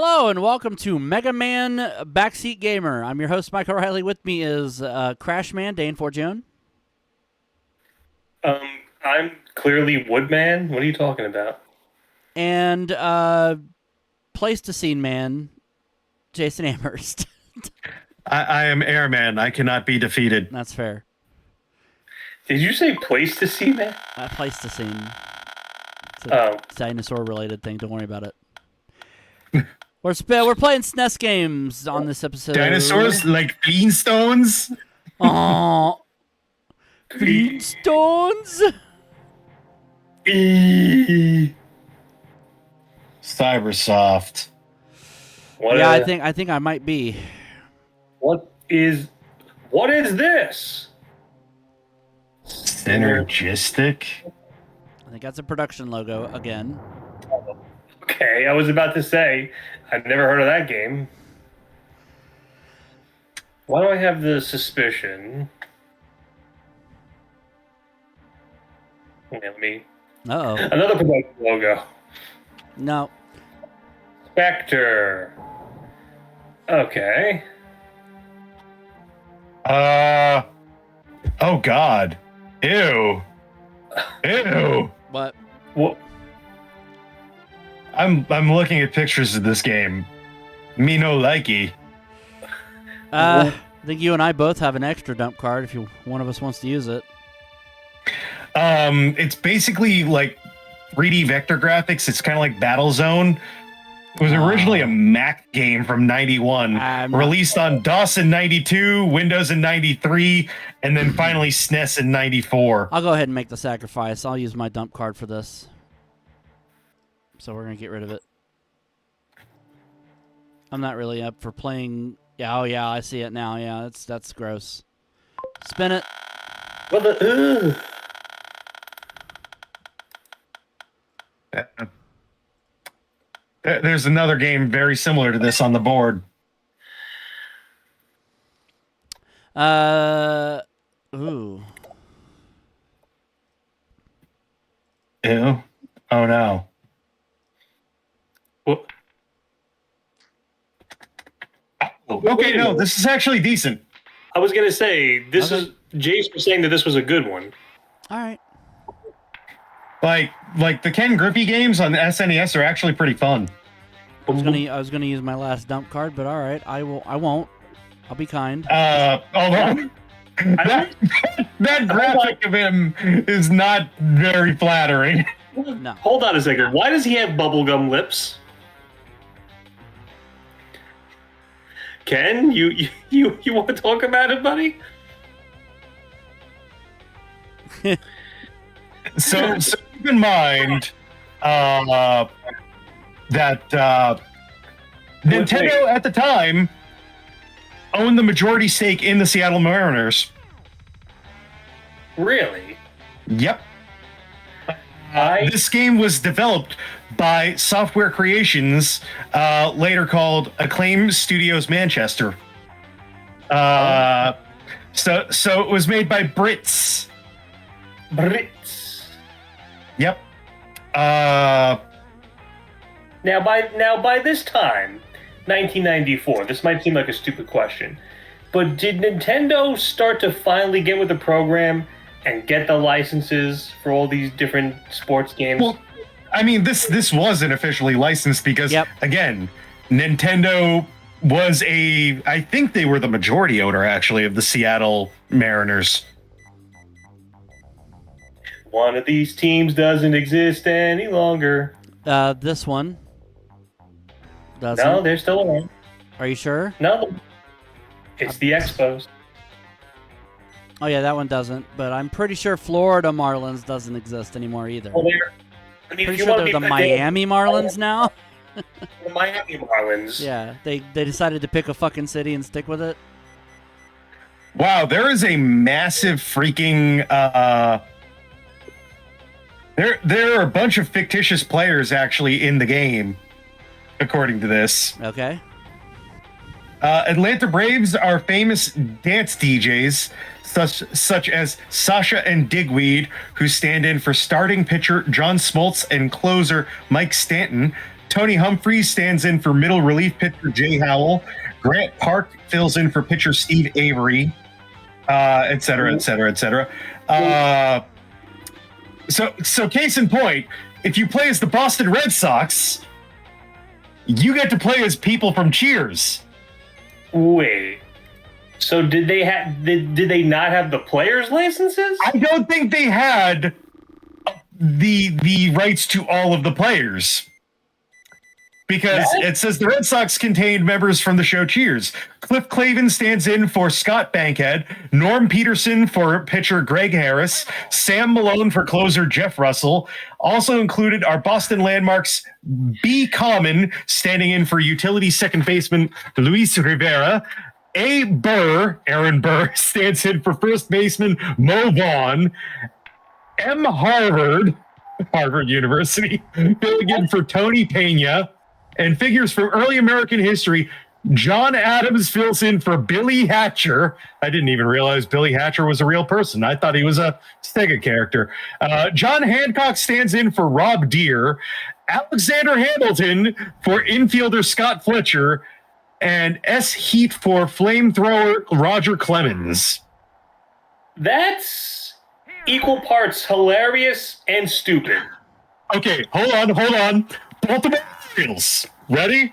Hello and welcome to Mega Man Backseat Gamer. I'm your host, Mike O'Reilly. With me is Crashman, Dane Forgione. I'm clearly Woodman. What are you talking about? And Pleistocene Man, Jason Amherst. I am Airman. I cannot be defeated. That's fair. Did you say place to see, man? Pleistocene. It's a dinosaur-related thing. Don't worry about it. We're playing SNES games on this episode. Dinosaurs like Flintstones? Oh, Flintstones? Cybersoft. I think I might be. What is this? Synergistic? I think that's a production logo again. Okay, I was about to say, I've never heard of that game. Why do I have the suspicion? Let me. Uh-oh. Another production logo. No. Spectre. Okay. Oh God. Ew. Ew. What? What? I'm looking at pictures of this game. Me no likey. I think you and I both have an extra dump card if one of us wants to use it. It's basically like 3D vector graphics. It's kind of like Battlezone. It was originally a Mac game from 91, released on DOS in 92, Windows in 93, and then finally SNES in 94. I'll go ahead and make the sacrifice. I'll use my dump card for this. So we're going to get rid of it. I'm not really up for playing. Yeah, oh yeah, I see it now. Yeah, that's gross. Spin it. What the? There's another game very similar to this on the board. Ooh. Ew. Oh no. What? Okay, no, this is actually decent. I was gonna say this is. Jace was saying that this was a good one. All right. Like the Ken Griffey games on the SNES are actually pretty fun. I was gonna use my last dump card, but all right, I won't. I'll be kind. Although that graphic of him is not very flattering. No. Hold on a second. Why does he have bubblegum lips? Ken, you want to talk about it, buddy? So keep in mind that Nintendo at the time owned the majority stake in the Seattle Mariners. Really? Yep. This game was developed by Software Creations, later called Acclaim Studios Manchester. So it was made by Brits. Brits. Yep. Now by this time, 1994. This might seem like a stupid question, but did Nintendo start to finally get with the program and get the licenses for all these different sports games? Well, I mean, this wasn't officially licensed because, again, Nintendo was I think they were the majority owner, actually, of the Seattle Mariners. One of these teams doesn't exist any longer. This one doesn't. No, they're still around. Are you sure? No, it's the Expos. Oh yeah, that one doesn't. But I'm pretty sure Florida Marlins doesn't exist anymore either. Well, pretty sure they're the Miami Marlins now. The Miami Marlins. Yeah, they decided to pick a fucking city and stick with it. Wow, there is a massive freaking there are a bunch of fictitious players actually in the game, according to this. Okay. Atlanta Braves are famous dance DJs such as Sasha and Digweed, who stand in for starting pitcher John Smoltz and closer Mike Stanton. Tony Humphreys stands in for middle relief pitcher Jay Howell. Grant Park fills in for pitcher Steve Avery, et cetera, et cetera, et cetera. So case in point, if you play as the Boston Red Sox, you get to play as people from Cheers. Wait. So did they not have the players' licenses? I don't think they had the rights to all of the players. Because it says the Red Sox contained members from the show Cheers. Cliff Clavin stands in for Scott Bankhead, Norm Peterson for pitcher Greg Harris, Sam Malone for closer Jeff Russell. Also included are Boston landmarks B. Common, standing in for utility second baseman Luis Rivera. A. Burr, Aaron Burr, stands in for first baseman Mo Vaughn. M. Harvard University, filling in for Tony Pena. And figures from early American history, John Adams fills in for Billy Hatcher. I didn't even realize Billy Hatcher was a real person. I thought he was a Sega character. John Hancock stands in for Rob Deere. Alexander Hamilton for infielder Scott Fletcher. And S. Heat for flamethrower Roger Clemens. That's equal parts hilarious and stupid. Okay, hold on. Baltimore Orioles. Ready?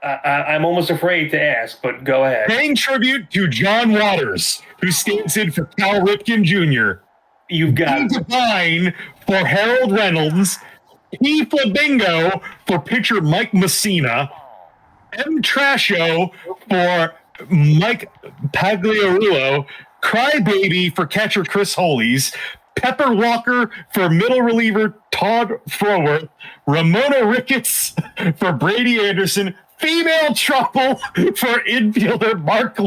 I'm almost afraid to ask, but go ahead. Paying tribute to John Waters, who stands in for Cal Ripken Jr. You've got P. Devine for Harold Reynolds. P. Flamingo for pitcher Mike Messina. M. Trasho for Mike Pagliarulo. Crybaby for catcher Chris Holies. Pepper Walker for middle reliever Todd Froworth. Ramona Ricketts for Brady Anderson. Female Trouble for infielder Mark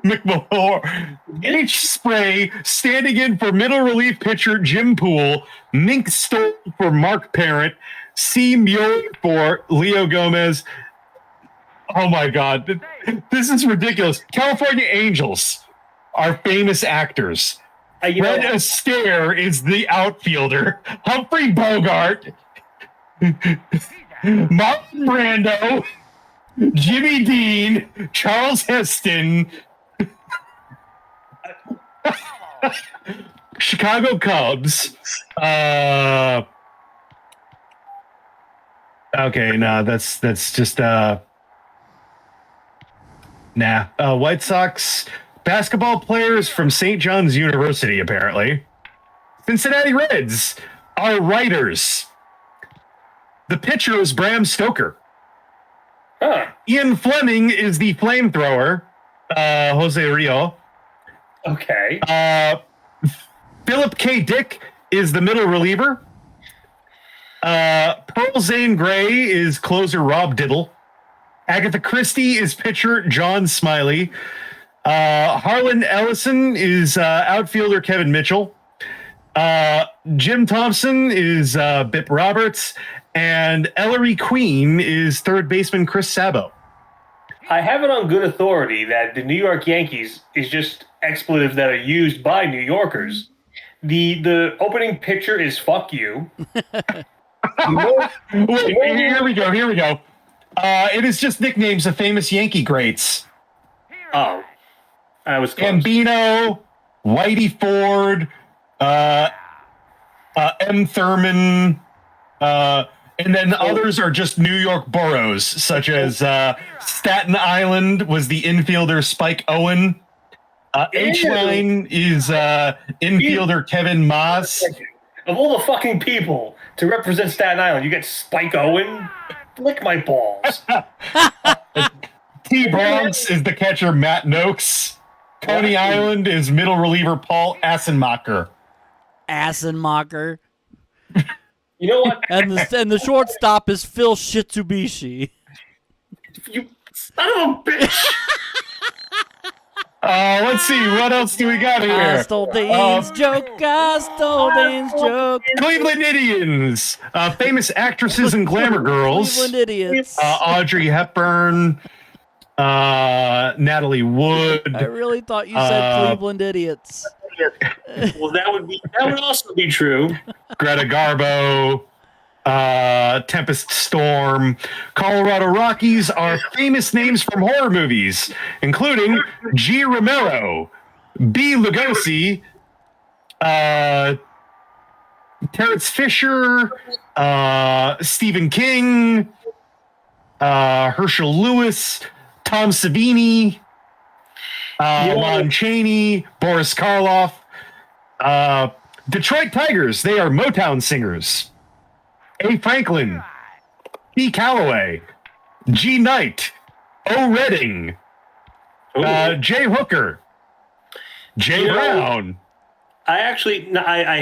McMahon. H. Spray standing in for middle relief pitcher Jim Poole. Mink Stoll for Mark Parent. C. Muir for Leo Gomez. Oh my God. This is ridiculous. California Angels are famous actors. Red Astaire is the outfielder. Humphrey Bogart. Martin Brando. Jimmy Dean. Charles Heston. Chicago Cubs. Okay, no, that's just White Sox basketball players from St. John's University, apparently. Cincinnati Reds are writers. The pitcher is Bram Stoker. Huh. Ian Fleming is the flamethrower. Jose Rio. Okay. Philip K. Dick is the middle reliever. Pearl Zane Gray is closer Rob Dibble. Agatha Christie is pitcher John Smiley. Harlan Ellison is outfielder Kevin Mitchell. Jim Thompson is Bip Roberts. And Ellery Queen is third baseman Chris Sabo. I have it on good authority that the New York Yankees is just expletives that are used by New Yorkers. The opening picture is "fuck you." Wait, here we go. It is just nicknames of famous Yankee greats. Oh, I was close. Gambino, Whitey Ford, M. Thurman, and then others are just New York boroughs, such as Staten Island was the infielder Spike Owen. H-Line is infielder Kevin Maas. Of all the fucking people to represent Staten Island, you get Spike Owen? Lick my balls. T-Bronx is the catcher Matt Noakes. Coney Island is middle reliever Paul Assenmacher. Assenmacher. You know what? And the shortstop is Phil Shitsubishi. You son of a bitch! Let's see. What else do we got here? I stole Dane's joke. Cleveland Indians. Famous actresses and glamour girls. Cleveland idiots. Audrey Hepburn. Natalie Wood. I really thought you said Cleveland idiots. Well, that would also be true. Greta Garbo. Tempest Storm. Colorado Rockies are famous names from horror movies, including G. Romero, B. Lugosi, Terrence Fisher, Stephen King, Herschel Lewis, Tom Savini, Lon Chaney, Boris Karloff, Detroit Tigers. They are Motown singers. A. Franklin, B. Calloway, G. Knight, O. Redding, J. Hooker, J. Brown. I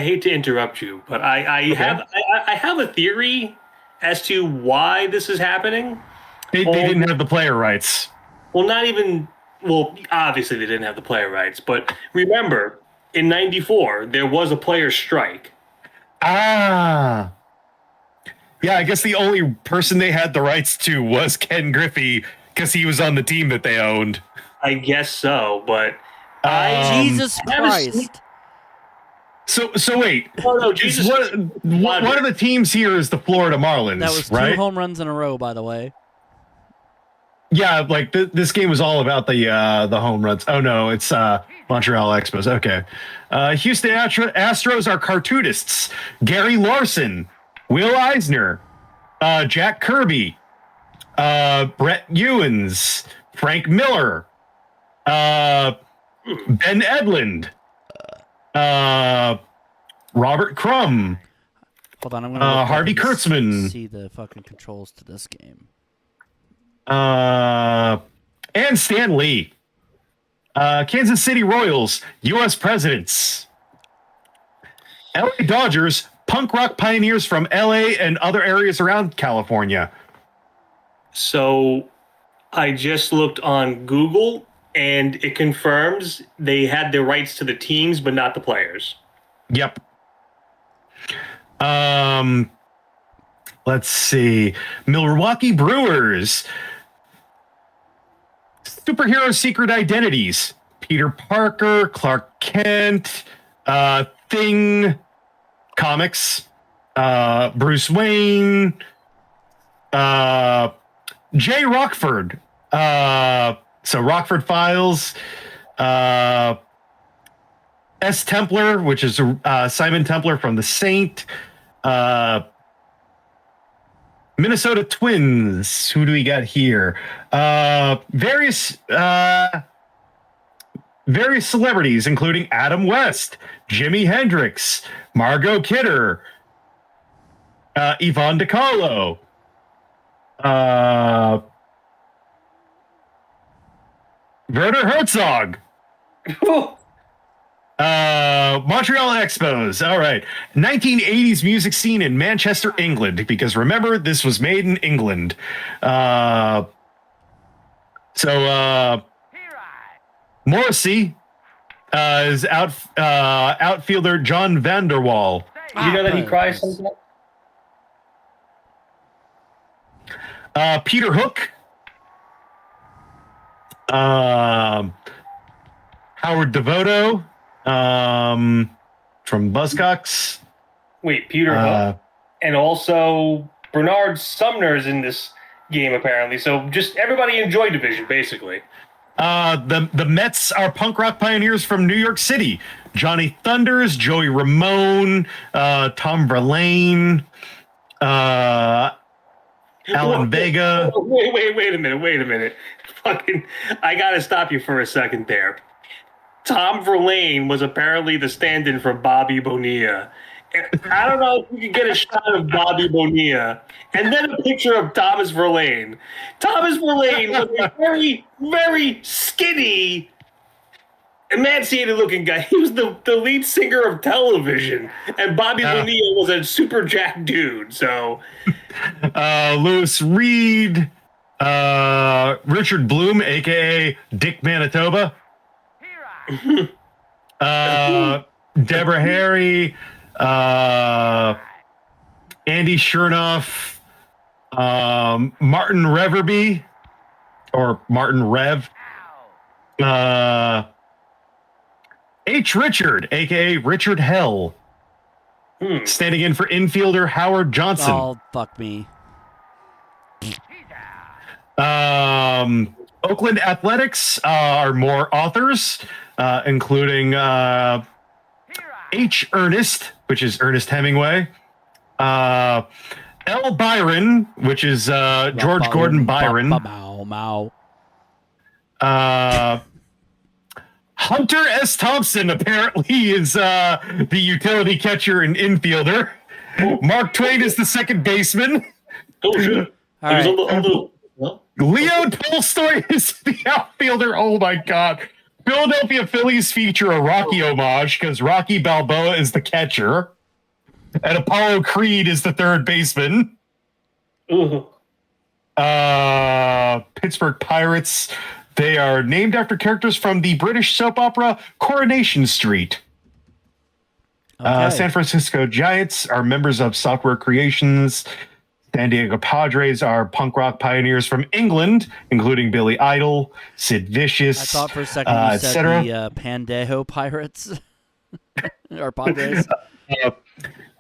hate to interrupt you, but I have a theory as to why this is happening. They didn't have the player rights. Well, obviously they didn't have the player rights, but remember, in '94 there was a player strike. Yeah, I guess the only person they had the rights to was Ken Griffey because he was on the team that they owned. I guess so, but Jesus Christ. So wait. Oh, no, Jesus. One of the teams here is the Florida Marlins, That was right? 2 home runs in a row, by the way. Yeah, like this game was all about the home runs. Oh no, it's Montreal Expos. Okay. Houston Astros are cartoonists. Gary Larson, Will Eisner, Jack Kirby, Brett Ewins, Frank Miller, Ben Edlund, Robert Crumb. Hold on, I'm gonna Harvey Kurtzman. See the fucking controls to this game. And Stan Lee. Kansas City Royals, U.S. presidents. L.A. Dodgers, punk rock pioneers from L.A. and other areas around California. So I just looked on Google, and it confirms they had the rights to the teams, but not the players. Yep. Let's see. Milwaukee Brewers. Superhero secret identities. Peter Parker, Clark Kent, Thing, comics, Bruce Wayne, Jay Rockford. So Rockford Files, S. Templar, which is Simon Templar from The Saint, Minnesota Twins. Who do we got here? Various celebrities, including Adam West, Jimi Hendrix, Margot Kidder, Yvonne DiCarlo, Werner Herzog. Montreal Expos. All right. 1980s music scene in Manchester, England, because remember, this was made in England. Morrissey is outfielder John Vanderwall. You know that he cries sometimes? Peter Hook. Howard Devoto. From Buzzcocks. Wait, Peter Hook. And also Bernard Sumner's in this game, apparently. So just everybody in Joy Division, basically. The Mets are punk rock pioneers from New York City. Johnny Thunders, Joey Ramone, Tom Verlaine, Alan Vega. Wait a minute. Fucking, I gotta stop you for a second there. Tom Verlaine was apparently the stand-in for Bobby Bonilla. I don't know if you could get a shot of Bobby Bonilla and then a picture of Thomas Verlaine. Thomas Verlaine was a very, very skinny, emaciated-looking guy. He was the lead singer of Television, and Bobby Bonilla was a super jacked dude. So, Lewis Reed, Richard Bloom, aka Dick Manitoba. Deborah Harry, Andy Chernoff, Martin Reverby, or Martin Rev, H. Richard, aka Richard Hell, Standing in for infielder Howard Johnson. Oh, fuck me. Oakland Athletics are more authors, including H. Ernest, which is Ernest Hemingway. L. Byron, which is George Gordon Byron. Hunter S. Thompson apparently is the utility catcher and infielder. Mark Twain is the second baseman. Oh, shit. All right. Leo Tolstoy is the outfielder. Oh my God. Philadelphia Phillies feature a Rocky homage because Rocky Balboa is the catcher. And Apollo Creed is the third baseman. Ooh. Pittsburgh Pirates. They are named after characters from the British soap opera Coronation Street. Okay. San Francisco Giants are members of Software Creations. San Diego Padres are punk rock pioneers from England, including Billy Idol, Sid Vicious, I thought for a second you said the Pandejo Pirates or Padres.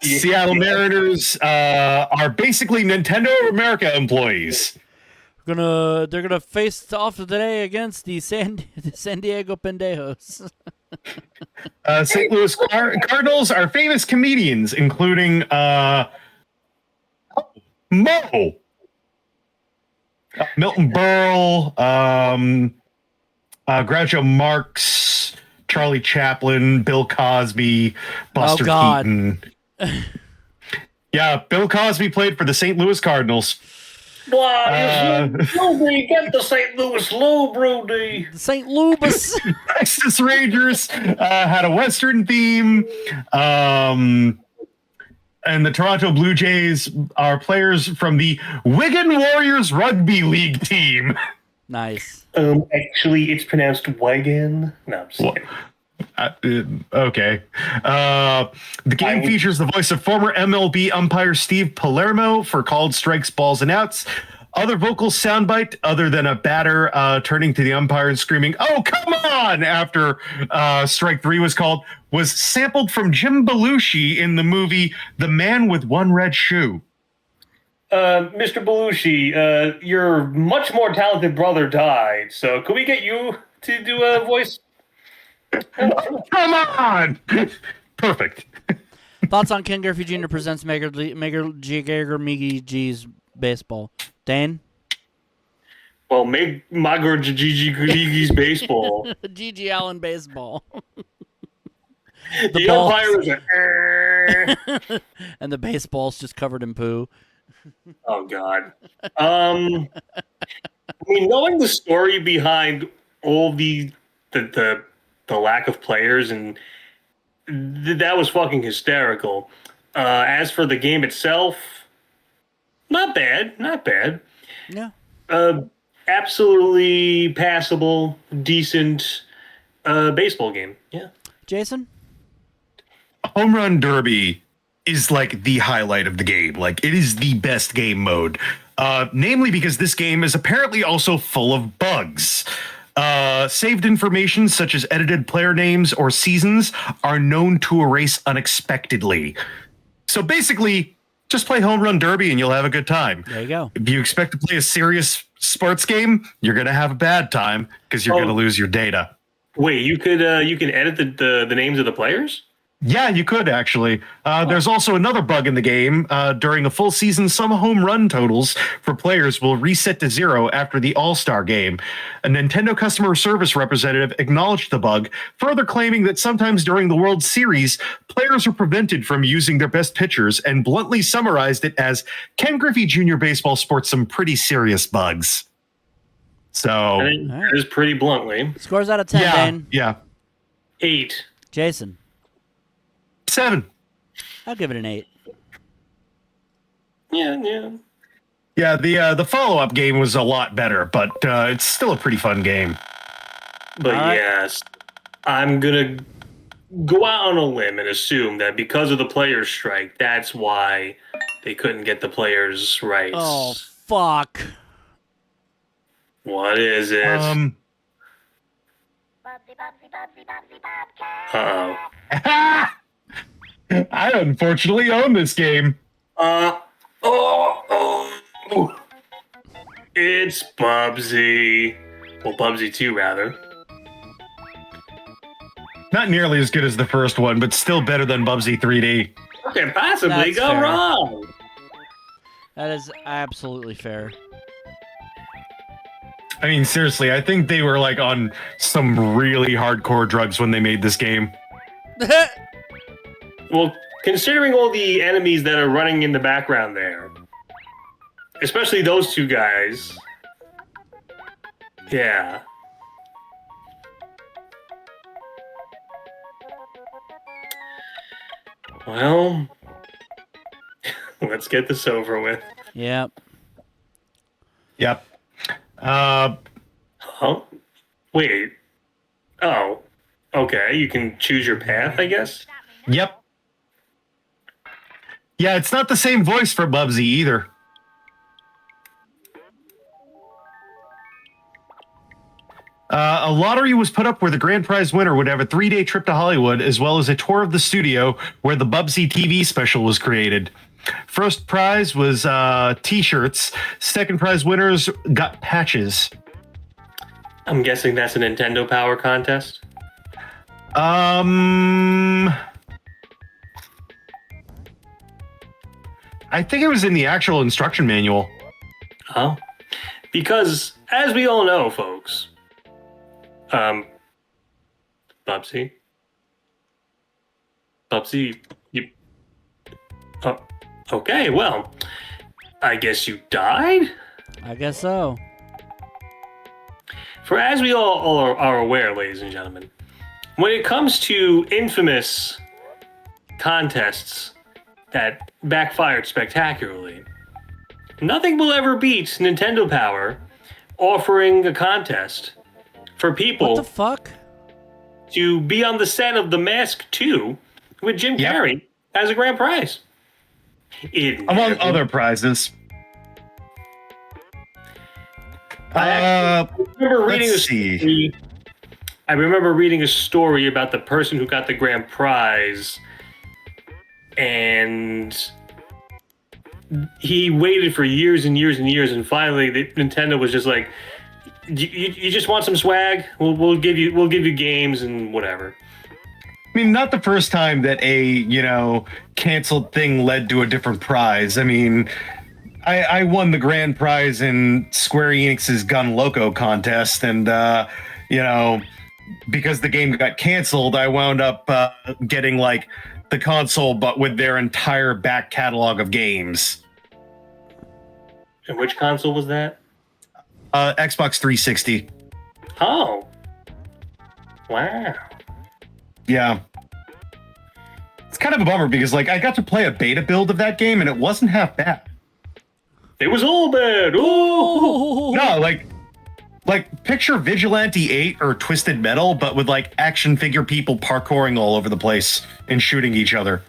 Seattle Mariners are basically Nintendo of America employees. They're gonna face off today against the San Diego Pendejos. St. Louis Cardinals are famous comedians, including Mo, Milton Berle, Groucho Marx, Charlie Chaplin, Bill Cosby, Buster Keaton. Yeah, Bill Cosby played for the St. Louis Cardinals. Rudy, get the St. Louis Lube, Rudy. St. Louis. Texas Rangers had a Western theme. And the Toronto Blue Jays are players from the Wigan Warriors Rugby League team. Nice. Actually, it's pronounced Wigan. No, I'm just kidding. Okay. The game features the voice of former MLB umpire Steve Palermo for called strikes, balls, and outs. Other vocal soundbite, other than a batter turning to the umpire and screaming, "Oh, come on!" after strike three was called, was sampled from Jim Belushi in the movie The Man with One Red Shoe. Mr. Belushi, your much more talented brother died, so could we get you to do a voice? Oh, come on! Perfect. Thoughts on Ken Griffey Jr. presents Major G's baseball. Dane? Well, make Magar Gigi's baseball. Gigi Allen baseball. The umpire was a and the baseball's just covered in poo. Oh God. I mean, knowing the story behind all the lack of players, and that was fucking hysterical. As for the game itself, not bad. Yeah. Absolutely passable, decent baseball game. Yeah. Jason? Home Run Derby is like the highlight of the game. Like, it is the best game mode. Namely because this game is apparently also full of bugs. Saved information such as edited player names or seasons are known to erase unexpectedly. So basically, just play Home Run Derby and you'll have a good time. There you go. If you expect to play a serious sports game, you're going to have a bad time because you're going to lose your data. Wait, you can edit the names of the players? Yeah, you could actually. There's also another bug in the game. During a full season, some home run totals for players will reset to zero after the All-Star game. A Nintendo customer service representative acknowledged the bug, further claiming that sometimes during the World Series, players are prevented from using their best pitchers, and bluntly summarized it as, Ken Griffey Jr. Baseball sports some pretty serious bugs. So That is pretty bluntly. Scores out of 10, Dane. Yeah. 8. Jason? 7. I'll give it an 8. Yeah. Yeah, the follow-up game was a lot better, but it's still a pretty fun game. But yes, I'm going to go out on a limb and assume that because of the players' strike, that's why they couldn't get the players' rights. Oh, fuck. What is it? Uh-oh. I unfortunately own this game. It's Bubsy. Well, Bubsy 2, rather. Not nearly as good as the first one, but still better than Bubsy 3D. What can possibly That's go fair. wrong? That is absolutely fair. I mean, seriously, I think they were like on some really hardcore drugs when they made this game. Well, considering all the enemies that are running in the background there, especially those two guys, yeah. Well, let's get this over with. Yep. Yep. Huh? Wait. Oh. Okay, you can choose your path, I guess? Yep. Yeah, it's not the same voice for Bubsy either. A lottery was put up where the grand prize winner would have a 3-day trip to Hollywood, as well as a tour of the studio where the Bubsy TV special was created. First prize was T-shirts. Second prize winners got patches. I'm guessing that's a Nintendo Power contest? I think it was in the actual instruction manual. Oh. Because, as we all know, folks, Bubsy, you... Oh, okay, well, I guess you died? I guess so. For as we all are aware, ladies and gentlemen, when it comes to infamous contests that backfired spectacularly, nothing will ever beat Nintendo Power offering a contest for people What the fuck? to be on the set of The Mask 2 with Jim Yep. Carrey as a grand prize. Among other prizes. I remember reading let's see. story. I remember reading a story about the person who got the grand prize, and he waited for years and years and years, and finally, Nintendo was just like, "You just want some swag? We'll give you games and whatever." I mean, not the first time that a, canceled thing led to a different prize. I mean, I won the grand prize in Square Enix's Gun Loco contest, and, because the game got canceled, I wound up getting, the console, but with their entire back catalog of games. And which console was that? Xbox 360. Oh. Wow. Yeah. It's kind of a bummer because, I got to play a beta build of that game, and it wasn't half bad. It was all bad. Ooh. No, picture Vigilante 8 or Twisted Metal, but with action figure people parkouring all over the place and shooting each other.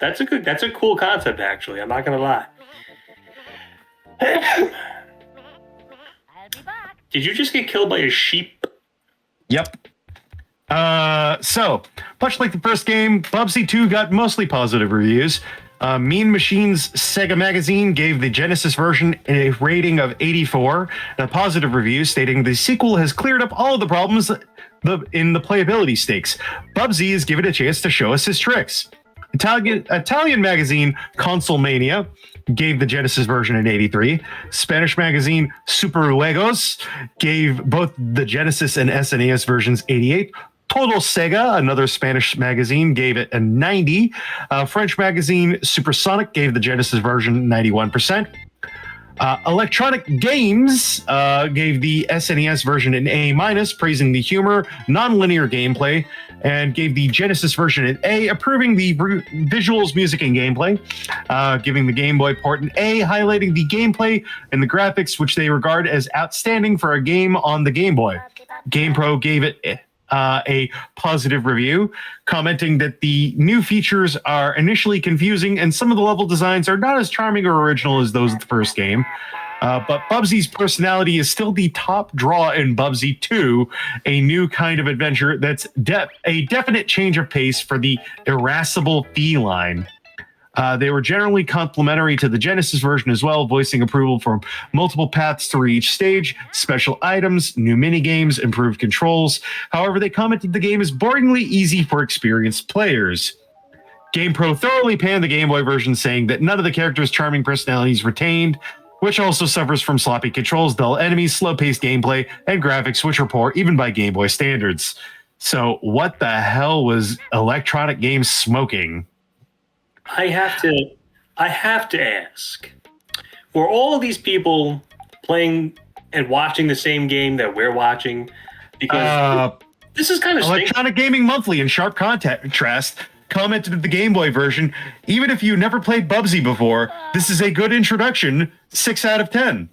That's a cool concept, actually. I'm not gonna lie. Did you just get killed by a sheep? Yep. So, much like the first game, Bubsy 2 got mostly positive reviews. Mean Machines Sega Magazine gave the Genesis version a rating of 84 and a positive review stating the sequel has cleared up all of the problems in the playability stakes. Bubsy is given a chance to show us his tricks. Italian magazine Console Mania gave the Genesis version an 83. Spanish magazine Super Juegos gave both the Genesis and SNES versions 88. Total Sega, another Spanish magazine, gave it a 90. French magazine Supersonic gave the Genesis version 91%. Electronic Games gave the SNES version an A-, praising the humor, non-linear gameplay, and gave the Genesis version an A, approving the visuals, music, and gameplay, giving the Game Boy port an A, highlighting the gameplay and the graphics, which they regard as outstanding for a game on the Game Boy. GamePro gave it a positive review, commenting that the new features are initially confusing and some of the level designs are not as charming or original as those of the first game. But Bubsy's personality is still the top draw in Bubsy II, a new kind of adventure that's a definite change of pace for the irascible feline. They were generally complimentary to the Genesis version as well, voicing approval for multiple paths through each stage, special items, new minigames, improved controls. However, they commented the game is boringly easy for experienced players. GamePro thoroughly panned the Game Boy version, saying that none of the characters' charming personalities retained, which also suffers from sloppy controls, dull enemies, slow-paced gameplay, and graphics which are poor even by Game Boy standards. So what the hell was Electronic Games smoking? I have to ask, were all of these people playing and watching the same game that we're watching? Because this is kind of Electronic Gaming Monthly in sharp contrast commented that the Game Boy version, even if you never played Bubsy before, this is a good introduction, 6 out of 10.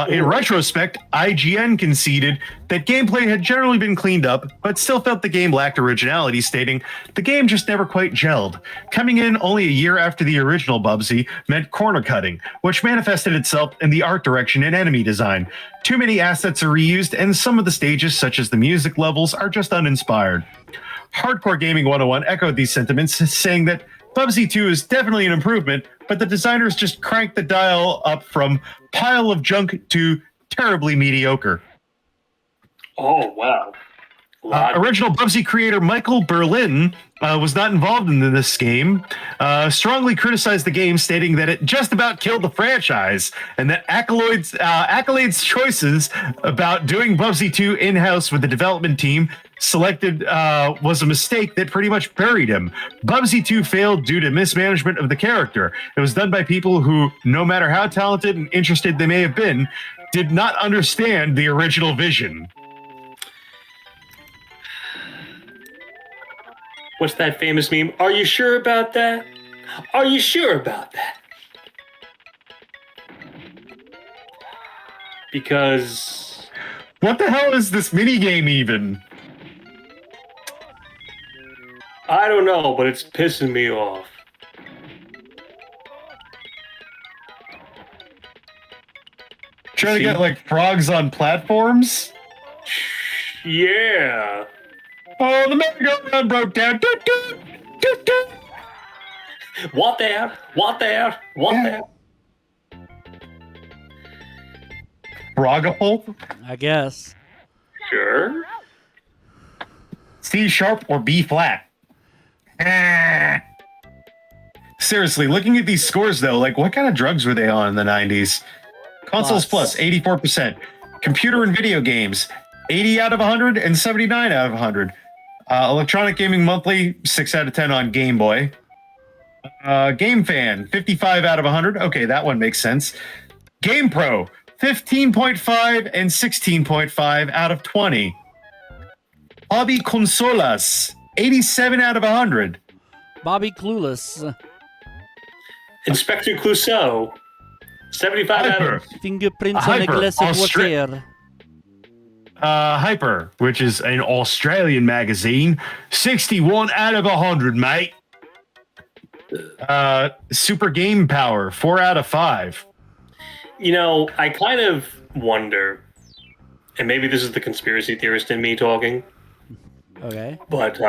In retrospect, IGN conceded that gameplay had generally been cleaned up, but still felt the game lacked originality, stating, the game just never quite gelled. Coming in only a year after the original Bubsy meant corner cutting, which manifested itself in the art direction and enemy design. Too many assets are reused, and some of the stages, such as the music levels, are just uninspired. Hardcore Gaming 101 echoed these sentiments, saying that Bubsy 2 is definitely an improvement, but the designers just cranked the dial up from pile of junk to terribly mediocre. Oh, wow. Original Bubsy creator Michael Berlin was not involved in this game, strongly criticized the game, stating that it just about killed the franchise, and that Accolade's choices about doing Bubsy 2 in-house with the development team selected was a mistake that pretty much buried him. Bubsy 2 failed due to mismanagement of the character. It was done by people who, no matter how talented and interested they may have been, did not understand the original vision. What's that famous meme? Are you sure about that? Are you sure about that? Because... what the hell is this minigame even? I don't know, but it's pissing me off. Trying to get like frogs on platforms? Yeah. Oh, the merry-go-round broke down. Doot, doot, doot, doot. What there? What there? What there? Frogapult? I guess. Sure. C sharp or B flat? Seriously, looking at these scores though, like what kind of drugs were they on in the 90s? Consoles plus 84%. Computer and video games, 80 out of 100 and 79 out of 100. Electronic Gaming Monthly, 6 out of 10 on Game Boy. Game Fan, 55 out of 100. Okay, that one makes sense. Game Pro, 15.5 and 16.5 out of 20. Hobby Consolas, 87 out of 100. Bobby Clueless. Inspector Clouseau, 75 out of... Fingerprints on a glass of water. Hyper, which is an Australian magazine, 61 out of 100, mate. Super Game Power, 4 out of 5. You know, I kind of wonder, and maybe this is the conspiracy theorist in me talking. Okay. But,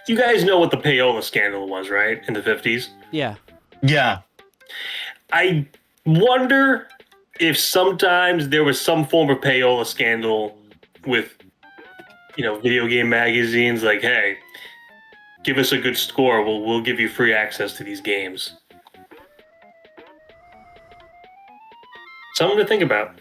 you guys know what the payola scandal was, right? In the 50s? Yeah. Yeah. I wonder if sometimes there was some form of payola scandal with, you know, video game magazines, like, hey, give us a good score, we'll give you free access to these games. Something to think about.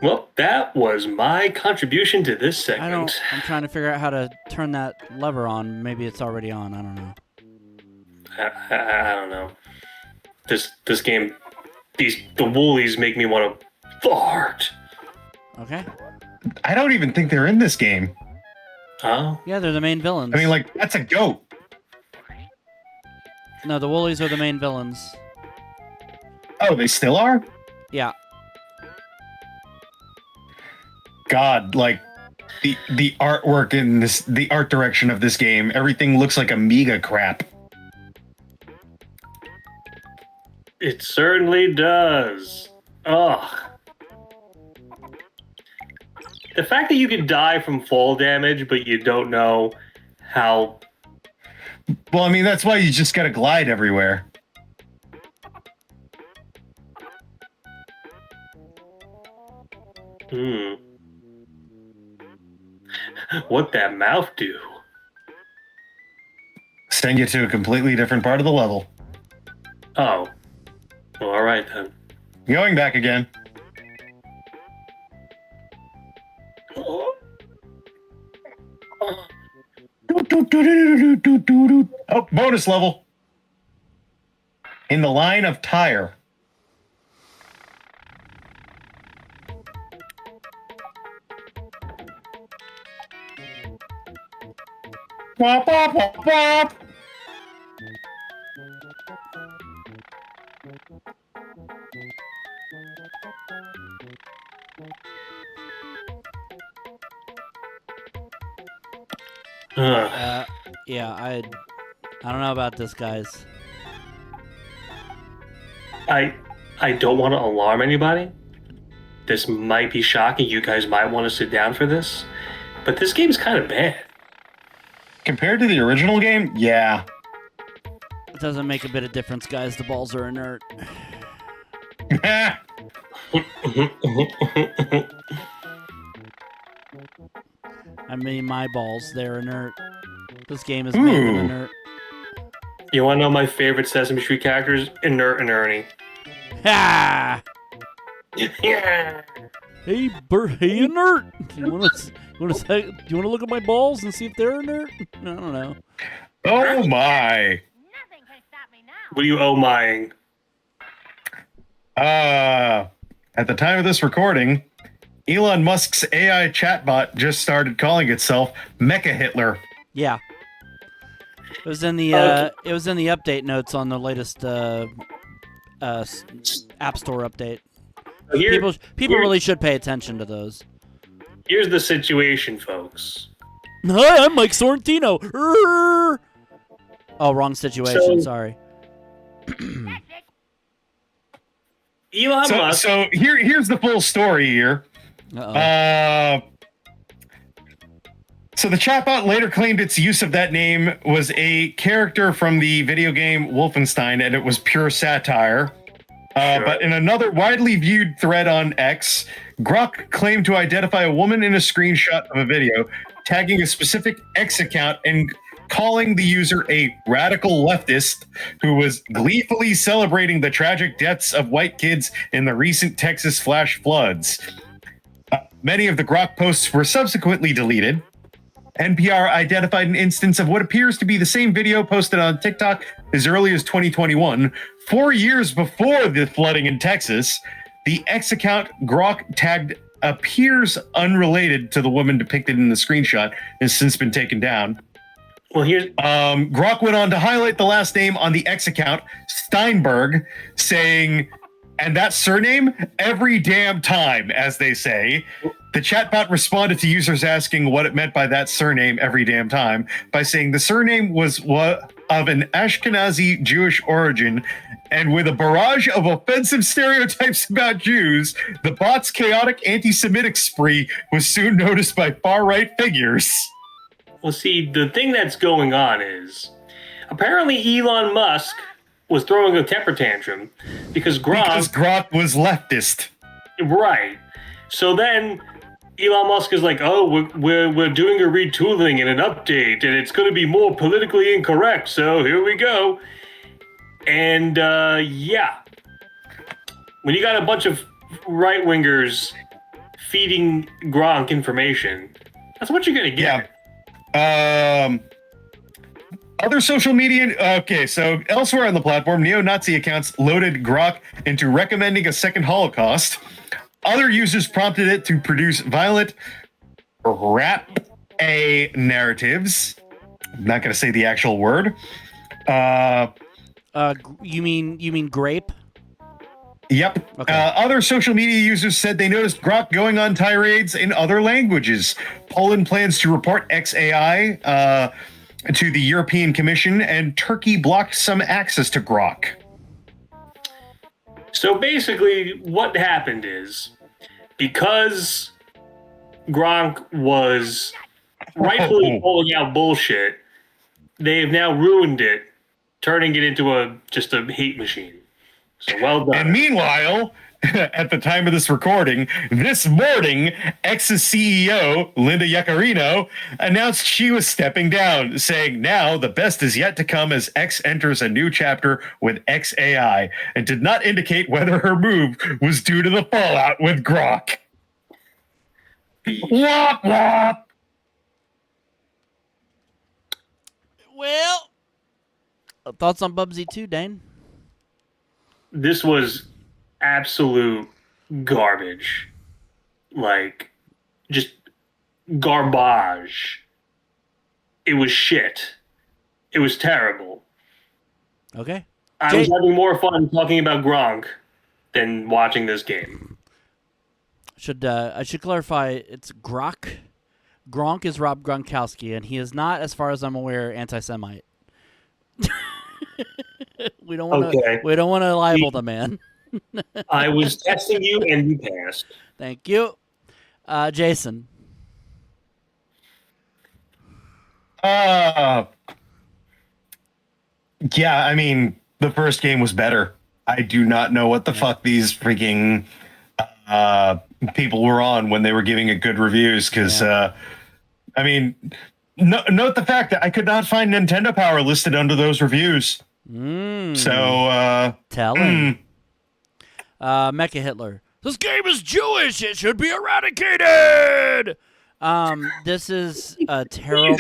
Well, that was my contribution to this segment. I'm trying to figure out how to turn that lever on. Maybe it's already on. I don't know. I don't know. This game, the woolies make me want to fart. Okay. I don't even think they're in this game. Oh? Yeah, they're the main villains. I mean, like, that's a goat. No, the woolies are the main villains. Oh, they still are? Yeah. God, like, The artwork in the art direction of this game, everything looks like Amiga crap. It certainly does. Ugh. The fact that you can die from fall damage, but you don't know how. Well, I mean, that's why you just gotta glide everywhere. What'd that mouth do? Send you to a completely different part of the level. Oh. Well, all right then. Going back again. Oh, bonus level. In the line of tire. Wop, wop, wop, wop. Yeah, I don't know about this, guys. I don't want to alarm anybody. This might be shocking. You guys might want to sit down for this. But this game's kind of bad. Compared to the original game, yeah. It doesn't make a bit of difference, guys. The balls are inert. I mean, my balls, they're inert. This game is made them inert. You want to know my favorite Sesame Street characters? Inert and Ernie. Ha! Yeah. Hey, inert. Do you want to look at my balls and see if they're inert? I don't know. Oh my! Nothing can stop me now. What are you oh-mying? At the time of this recording, Elon Musk's AI chatbot just started calling itself Mecha Hitler. Yeah. It was in the it was in the update notes on the latest App Store update. People really should pay attention to those. Here's the situation, folks. Hi, I'm Mike Sorrentino. Oh, wrong situation. Sorry. Elon Musk. So here's the full story here. So the chatbot later claimed its use of that name was a character from the video game Wolfenstein, and it was pure satire. Sure. But in another widely viewed thread on X, Grok claimed to identify a woman in a screenshot of a video, tagging a specific X account and calling the user a radical leftist who was gleefully celebrating the tragic deaths of white kids in the recent Texas flash floods. Many of the Grok posts were subsequently deleted. NPR identified an instance of what appears to be the same video posted on TikTok as early as 2021, 4 years before the flooding in Texas. The X account Grok tagged appears unrelated to the woman depicted in the screenshot, has since been taken down. Well, here's Grok went on to highlight the last name on the X account, Steinberg, saying, "And that surname every damn time," as they say. The chatbot responded to users asking what it meant by that surname every damn time by saying the surname was of an Ashkenazi Jewish origin, and with a barrage of offensive stereotypes about Jews, the bot's chaotic anti-Semitic spree was soon noticed by far-right figures. Well, see, the thing that's going on is apparently Elon Musk was throwing a temper tantrum because Grok was leftist. Right. So then Elon Musk is like, "Oh, we're doing a retooling and an update, and it's going to be more politically incorrect. So here we go." And yeah, when you got a bunch of right wingers feeding Gronk information, that's what you're going to get. Yeah. Other social media. Okay, so elsewhere on the platform, neo-Nazi accounts loaded Grok into recommending a second Holocaust. Other users prompted it to produce violent rap-a narratives. I'm not going to say the actual word. You mean grape? Yep. Okay. Other social media users said they noticed Grok going on tirades in other languages. Poland plans to report XAI to the European Commission, and Turkey blocked some access to Grok. So basically, what happened is, because Gronk was rightfully pulling out bullshit, they have now ruined it, turning it into just a hate machine. So well done. And meanwhile, at the time of this recording, this morning, X's CEO, Linda Yaccarino, announced she was stepping down, saying now the best is yet to come as X enters a new chapter with XAI, and did not indicate whether her move was due to the fallout with Grok. Wop, wop. Well, thoughts on Bubsy II, Dane? This was absolute garbage. Like, just garbage. It was shit. It was terrible. Okay. I was having more fun talking about Gronk than watching this game. I should clarify, it's Grok. Gronk is Rob Gronkowski, and he is not, as far as I'm aware, anti-Semite. We don't want to libel the man. I was testing you, and you passed. Thank you, Jason. Yeah, I mean, the first game was better. I do not know what the fuck these freaking people were on when they were giving it good reviews, because I mean, note the fact that I could not find Nintendo Power listed under those reviews. So telling. Mecha Hitler. This game is Jewish. It should be eradicated. This is a terrible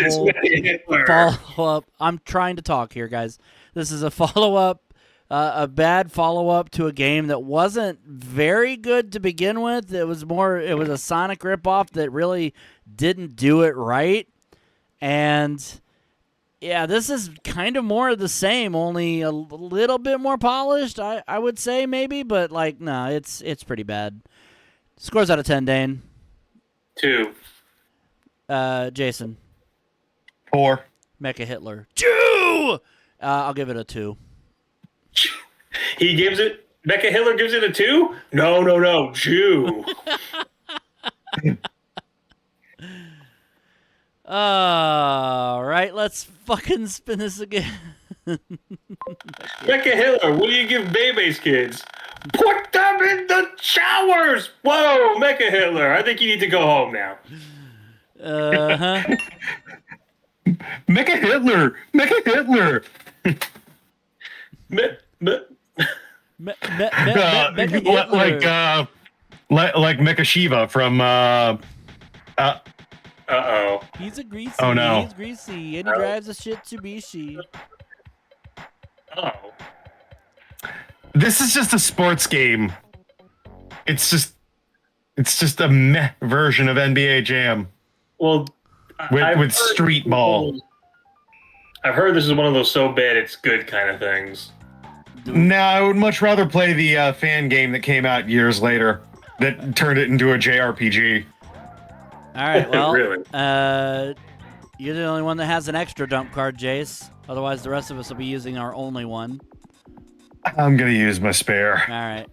follow-up. I'm trying to talk here, guys. This is a follow-up, a bad follow-up to a game that wasn't very good to begin with. It was a Sonic ripoff that really didn't do it right. And yeah, this is kind of more of the same, only a little bit more polished, I would say, maybe, but like, no, it's pretty bad. Scores out of 10, Dane. 2. Jason. 4. Mecha Hitler. 2! I'll give it a 2. Mecha Hitler gives it a 2? No, Jew. All right, let's fucking spin this again. Mecha Hitler, what do you give Bebe's kids? Put them in the showers! Whoa, Mecha Hitler, I think you need to go home now. Uh-huh. Mecha Hitler! Mecha Hitler! Like Mecha Shiva from Uh-oh. He's a greasy. Oh, no. He's greasy, and he drives a Shitsubishi. Oh. This is just a sports game. It's just a meh version of NBA Jam. Well, with street ball. I've heard this is one of those so bad it's good kind of things. No, I would much rather play the fan game that came out years later that turned it into a JRPG. All right, well, Really? you're the only one that has an extra dump card, Jace. Otherwise, the rest of us will be using our only one. I'm going to use my spare. All right.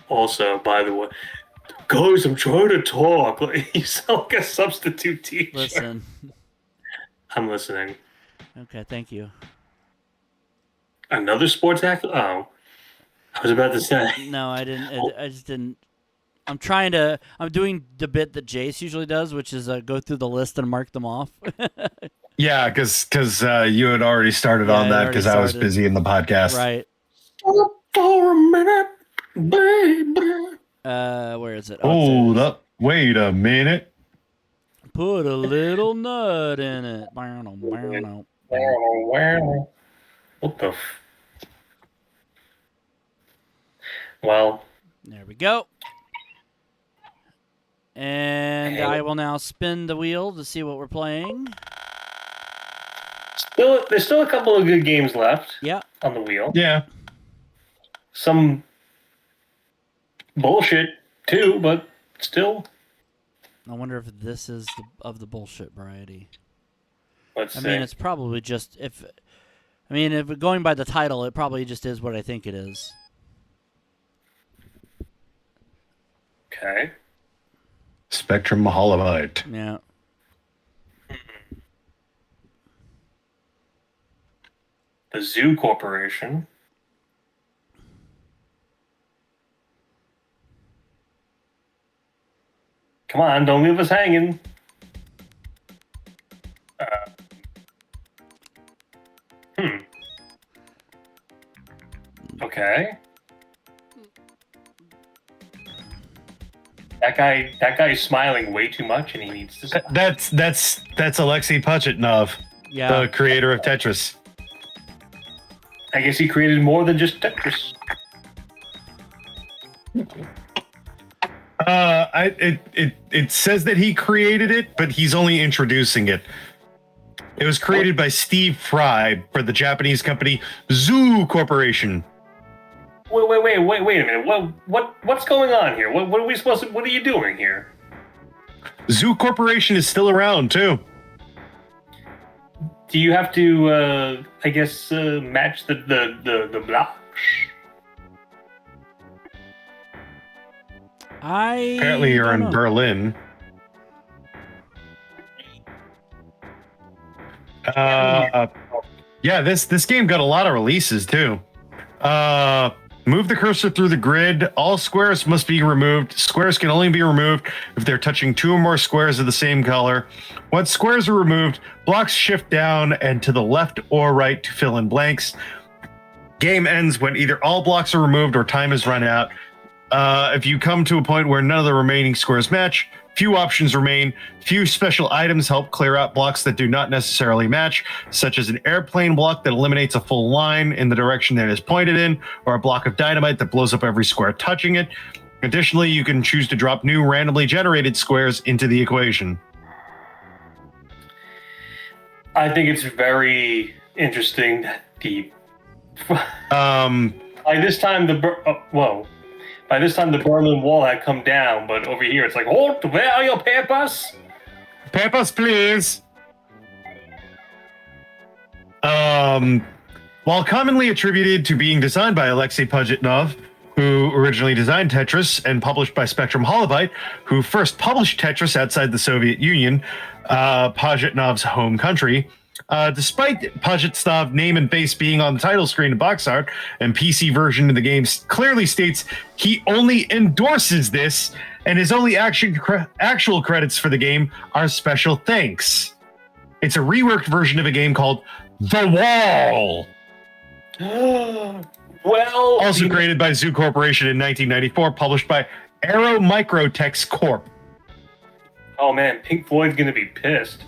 Also, by the way, guys, I'm trying to talk. You sound like a substitute teacher. Listen. I'm listening. Okay, thank you. Another sports act? Oh. I was about to say. No, I didn't. I just didn't. I'm doing the bit that Jace usually does, which is go through the list and mark them off. Yeah, because you had already started on that because I was busy in the podcast. Right. Stop for a minute, baby. Where is it? Hold up. Wait a minute. Put a little nut in it. What the Well. There we go. And I will now spin the wheel to see what we're playing. There's still a couple of good games left Yeah. on the wheel. Yeah. Some bullshit too, but still. I wonder if this is of the bullshit variety. Let's I see. mean, it's probably just if going by the title, it probably just is what I think it is. Okay. Spectrum Holobyte. Yeah. The Zoo Corporation. Come on, don't leave us hanging. Okay. That guy's smiling way too much, and he needs to stop. That's Alexei Pajitnov, Yeah. the creator of Tetris. I guess he created more than just Tetris. It says that he created it, but he's only introducing it. It was created by Steve Fry for the Japanese company Zoo Corporation. Wait a minute. What's going on here? What are we supposed to? What are you doing here? Zoo Corporation is still around too. Do you have to, I guess, match the blocks? Apparently, you're don't in know. Berlin. Yeah, this game got a lot of releases too. Move the cursor through the grid. All squares must be removed. Squares can only be removed if they're touching two or more squares of the same color. Once squares are removed, blocks shift down and to the left or right to fill in blanks. Game ends when either all blocks are removed or time is run out. If you come to a point where none of the remaining squares match, few options remain. Few special items help clear out blocks that do not necessarily match, such as an airplane block that eliminates a full line in the direction that it is pointed in, or a block of dynamite that blows up every square touching it. Additionally, you can choose to drop new randomly generated squares into the equation. I think it's very interesting that by this time by this time the Berlin Wall had come down, but over here it's like, hold, where are your papers? Papers, please. While commonly attributed to being designed by Alexei Pajitnov, who originally designed Tetris, and published by Spectrum Holobyte, who first published Tetris outside the Soviet Union, Pajitnov's home country. Despite Pajitnov's name and face being on the title screen and box art, and PC version of the game clearly states he only endorses this, and his only actual credits for the game are special thanks. It's a reworked version of a game called The Wall. Well, Also created by Zoo Corporation in 1994, published by Aero Microtex Corp. Oh man, Pink Floyd's gonna be pissed.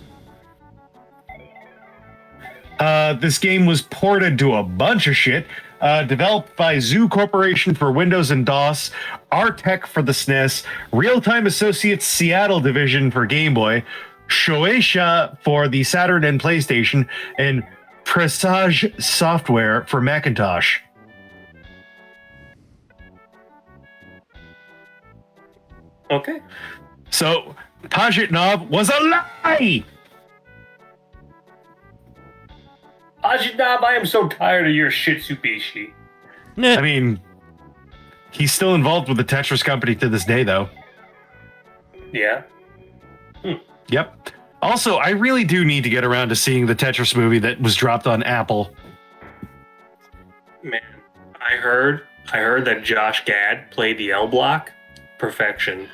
This game was ported to a bunch of shit. Developed by Zoo Corporation for Windows and DOS, R-Tech for the SNES, Real-Time Associates Seattle Division for Game Boy, Shueisha for the Saturn and PlayStation, and Presage Software for Macintosh. Okay. So, Pajitnov was a lie! Pajitnov, I am so tired of your Shitsubishi. I mean, he's still involved with the Tetris company to this day, though. Yeah. Yep. Also, I really do need to get around to seeing the Tetris movie that was dropped on Apple. Man, I heard that Josh Gad played the L block. Perfection.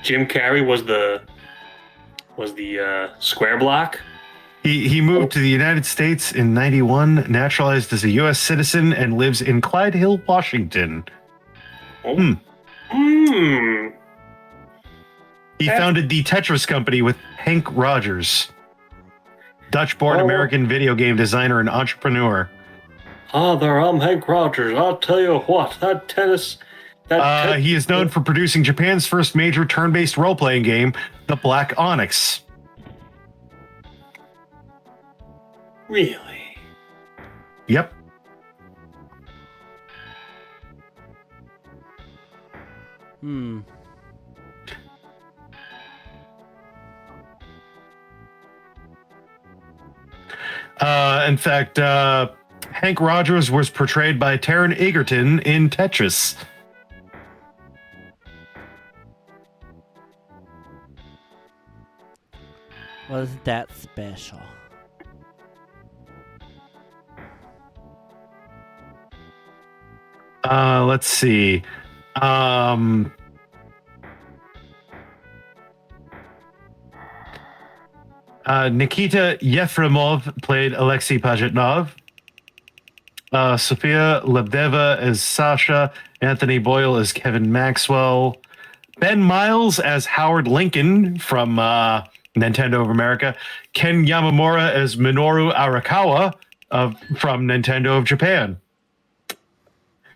Jim Carrey was the square block. He moved to the United States in 91, naturalized as a U.S. citizen, and lives in Clyde Hill, Washington. He founded the Tetris Company with Hank Rogers, Dutch-born American video game designer and entrepreneur. Hi there, I'm Hank Rogers. I'll tell you what, that tennis He is known for producing Japan's first major turn-based role-playing game, The Black Onyx. Really? Yep. In fact, Hank Rogers was portrayed by Taron Egerton in Tetris. Was that special? Let's see. Nikita Yefremov played Alexei Pajitnov. Sophia Lebdeva as Sasha. Anthony Boyle as Kevin Maxwell. Ben Miles as Howard Lincoln from Nintendo of America. Ken Yamamura as Minoru Arakawa from Nintendo of Japan.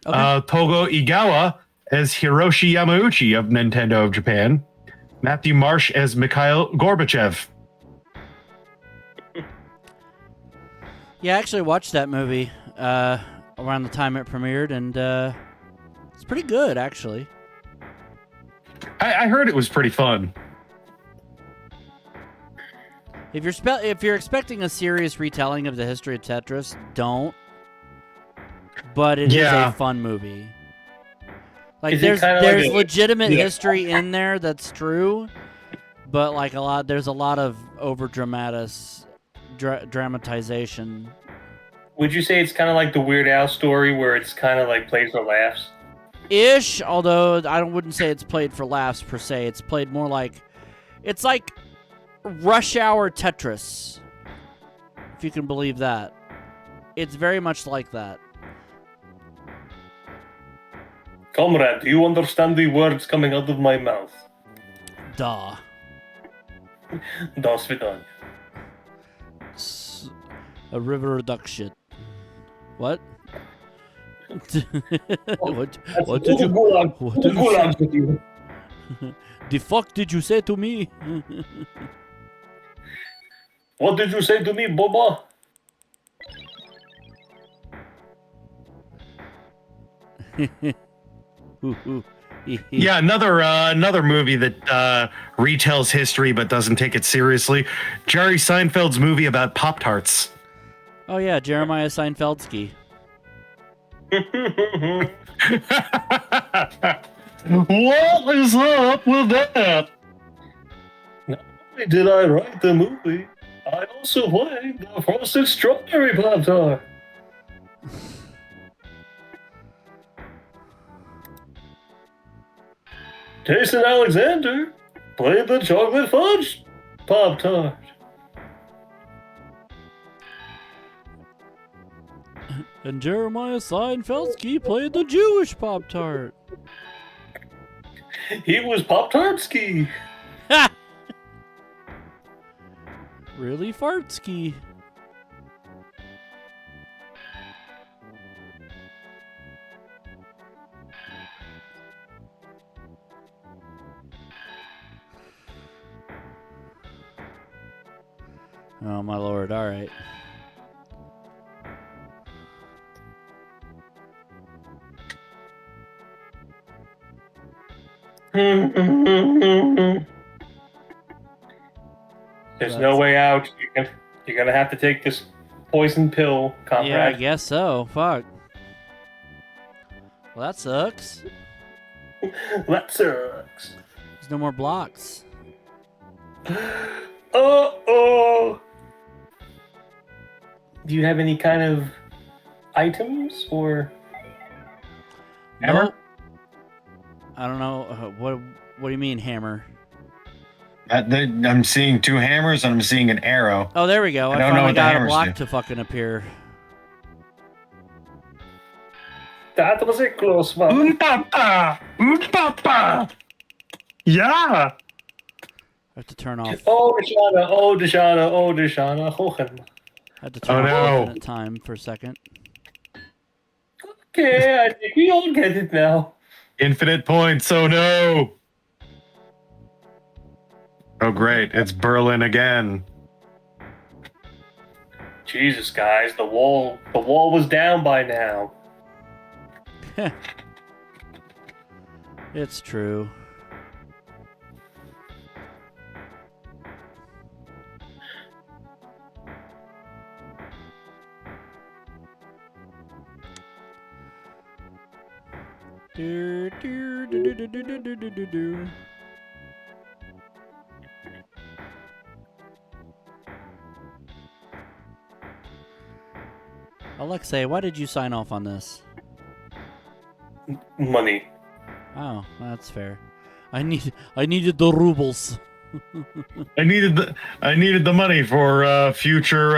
Okay. Togo Igawa as Hiroshi Yamauchi of Nintendo of Japan. Matthew Marsh as Mikhail Gorbachev. Yeah, I actually watched that movie around the time it premiered, and it's pretty good, actually. I heard it was pretty fun. If you're expecting a serious retelling of the history of Tetris, don't. But it is a fun movie. Like Is it there's like legitimate history in there that's true, but like there's a lot of over dramatization. Would you say it's kind of like the Weird Al story, where it's kind of like played for laughs? Ish, although I wouldn't say it's played for laughs per se. It's played more like it's like Rush Hour Tetris, if you can believe that. It's very much like that. Comrade, do you understand the words coming out of my mouth? Duh. Do svidanya. A river duck shit. What? what did you? The fuck did you say to me? What did you say to me, Boba? Yeah, another movie that retells history but doesn't take it seriously. Jerry Seinfeld's movie about Pop-Tarts. Oh yeah, Jeremiah Seinfeldsky. What is up with that? Not only did I write the movie, I also played the Frosted Strawberry Pop-Tart. Jason Alexander played the Chocolate Fudge Pop-Tart. And Jeremiah Seinfeldsky played the Jewish Pop-Tart. He was Pop-Tartsky. Ha! Really fartsky. Oh my lord, alright. There's no way out. You're gonna have to take this poison pill, comrade. Yeah, I guess so. Fuck. Well, that sucks. That sucks. There's no more blocks. Uh-oh. Do you have any kind of items or hammer? Nope. I don't know. What do you mean, hammer? I'm seeing two hammers and I'm seeing an arrow. Oh, there we go. I don't know finally what the got a hammers block do. to fucking appear. That was a close one. Papa! Yeah! I have to turn off. Oh, Deshana. Hochen. I have to turn Oh, off no. infinite time for a second. Okay, I think we all get it now. Infinite points. Oh no. Oh great, it's Berlin again. Jesus, guys, the wall was down by now. It's true. Do, do, do, do, do, do, do, do, do, do. Alexei, why did you sign off on this? Money. Oh, that's fair. I needed the rubles. I needed the money for future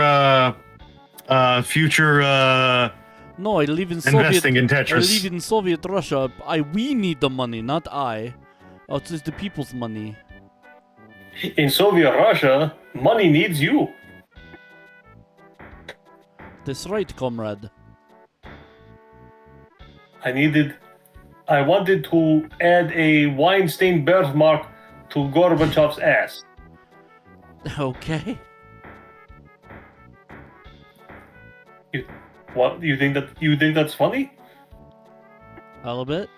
No, I live in investing in Tetris. I live in Soviet Russia. We need the money, not I. Oh, it's just the people's money. In Soviet Russia, money needs you. That's right, comrade. I wanted to add a Weinstein birthmark to Gorbachev's ass. Okay. What, you think that's funny? A little bit.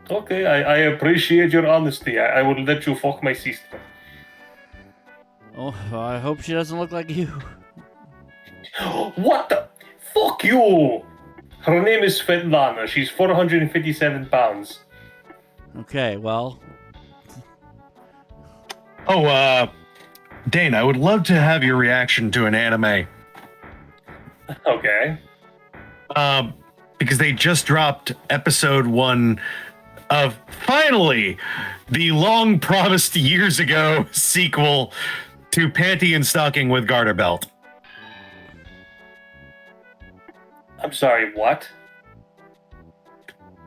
Okay, I appreciate your honesty. I will let you fuck my sister. Oh, I hope she doesn't look like you. What the? Fuck you! Her name is Svetlana. She's 457 pounds. Okay, well. Oh, Dane, I would love to have your reaction to an anime. Okay. Because they just dropped episode 1 of finally the long promised years ago sequel to Panty and Stocking with Garter Belt. I'm sorry, what?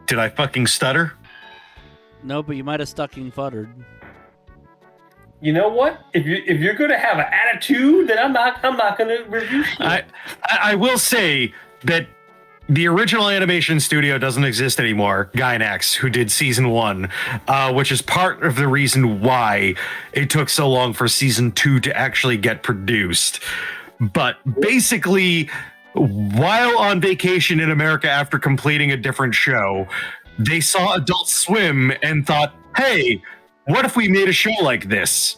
Did I fucking stutter? No, but you might have stucking futtered. You know what? If you're gonna have an attitude, then I'm not gonna review shit. I will say that the original animation studio doesn't exist anymore, Gainax, who did season 1, which is part of the reason why it took so long for season 2 to actually get produced. But basically, while on vacation in America after completing a different show, they saw Adult Swim and thought, hey, what if we made a show like this?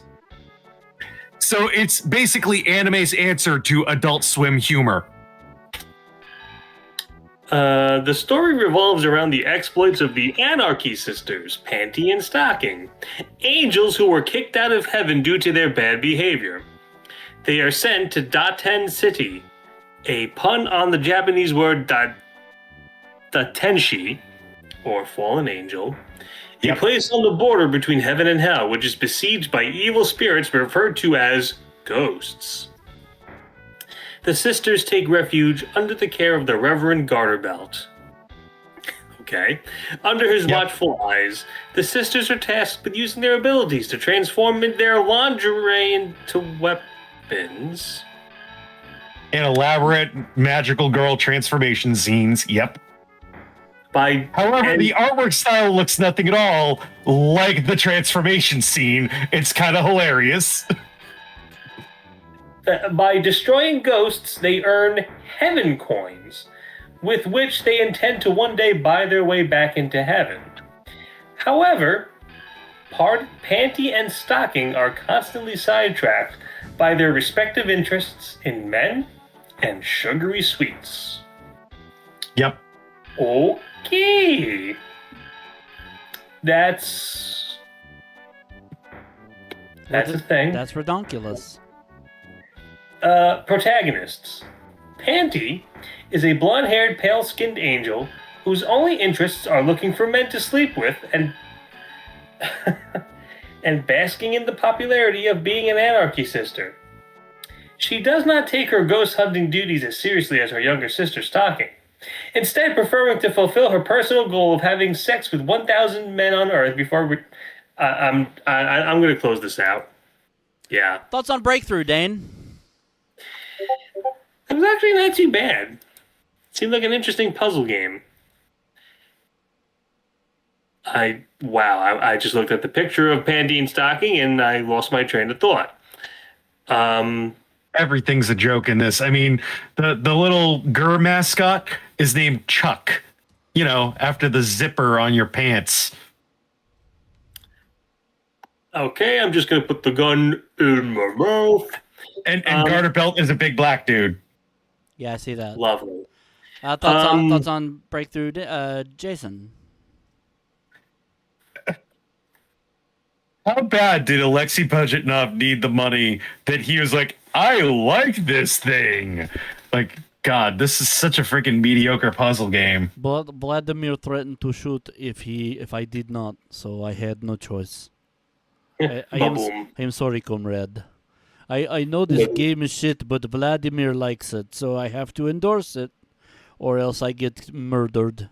So it's basically anime's answer to Adult Swim humor. The story revolves around the exploits of the Anarchy Sisters, Panty and Stocking, angels who were kicked out of heaven due to their bad behavior. They are sent to Daten City, a pun on the Japanese word Datenshi, or fallen angel, a place on the border between heaven and hell, which is besieged by evil spirits referred to as ghosts. The sisters take refuge under the care of the Reverend Garterbelt. Okay. Under his watchful eyes, the sisters are tasked with using their abilities to transform their lingerie into weapons. And elaborate magical girl transformation scenes. Yep. However, the artwork style looks nothing at all like the transformation scene. It's kind of hilarious. By destroying ghosts, they earn heaven coins, with which they intend to one day buy their way back into heaven. However, Panty and Stocking are constantly sidetracked by their respective interests in men and sugary sweets. Yep. Okay. That's a thing. That's redonkulous. Protagonists. Panty is a blonde-haired, pale-skinned angel whose only interests are looking for men to sleep with and and basking in the popularity of being an anarchy sister. She does not take her ghost-hunting duties as seriously as her younger sister Stocking, instead preferring to fulfill her personal goal of having sex with 1,000 men on Earth before... I'm going to close this out. Yeah. Thoughts on BreakThru, Dane? It was actually not too bad. Seemed like an interesting puzzle game. I just looked at the picture of Pandine stocking and I lost my train of thought. Everything's a joke in this. I mean, the little Gur mascot is named Chuck, after the zipper on your pants. Okay, I'm just going to put the gun in my mouth. And Garter Belt is a big black dude. Yeah, I see that. Lovely. Thoughts on BreakThru, Jason? How bad did Alexei Pajitnov need the money that he was like, I like this thing? Like, God, this is such a freaking mediocre puzzle game. But Vladimir threatened to shoot if I did not, so I had no choice. I am sorry, comrade. I know this game is shit, but Vladimir likes it, so I have to endorse it, or else I get murdered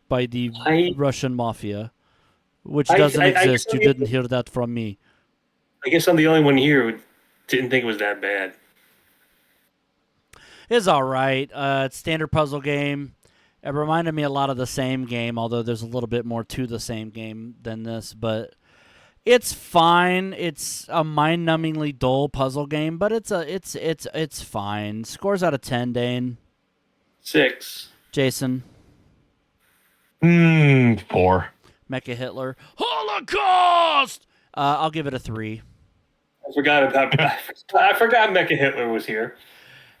by the Russian mafia, which doesn't exist. You didn't hear that from me. I guess I'm the only one here who didn't think it was that bad. It's all right. It's standard puzzle game. It reminded me a lot of the same game, although there's a little bit more to the same game than this, but it's fine. It's a mind-numbingly dull puzzle game, but it's fine. Scores out of 10, Dane. 6. Jason. 4. Mecha Hitler. Holocaust! I'll give it a 3. I forgot Mecha Hitler was here.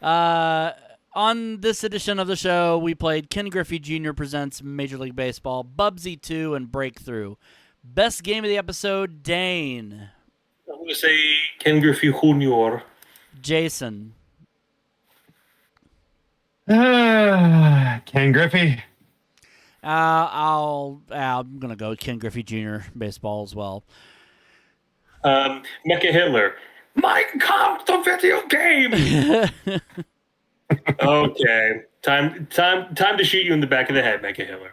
On this edition of the show, we played Ken Griffey Jr. Presents Major League Baseball, Bubsy II, and BreakThru. Best game of the episode, Dane. I'm going to say Ken Griffey Jr. Jason. Ken Griffey. I'm gonna go Ken Griffey Jr. Baseball as well. Mecha Hitler. Mein Kampf, the video game. Okay, time to shoot you in the back of the head, Mecha Hitler.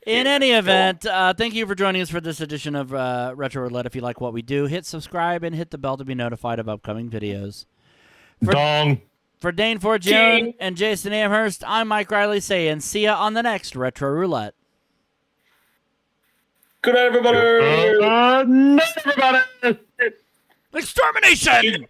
In any event, thank you for joining us for this edition of Retro Roulette. If you like what we do, hit subscribe and hit the bell to be notified of upcoming videos. For Dane Forgione and Jason Amherst, I'm Mike Riley saying see ya on the next Retro Roulette. Good night, everybody. Good night, everybody. Extermination!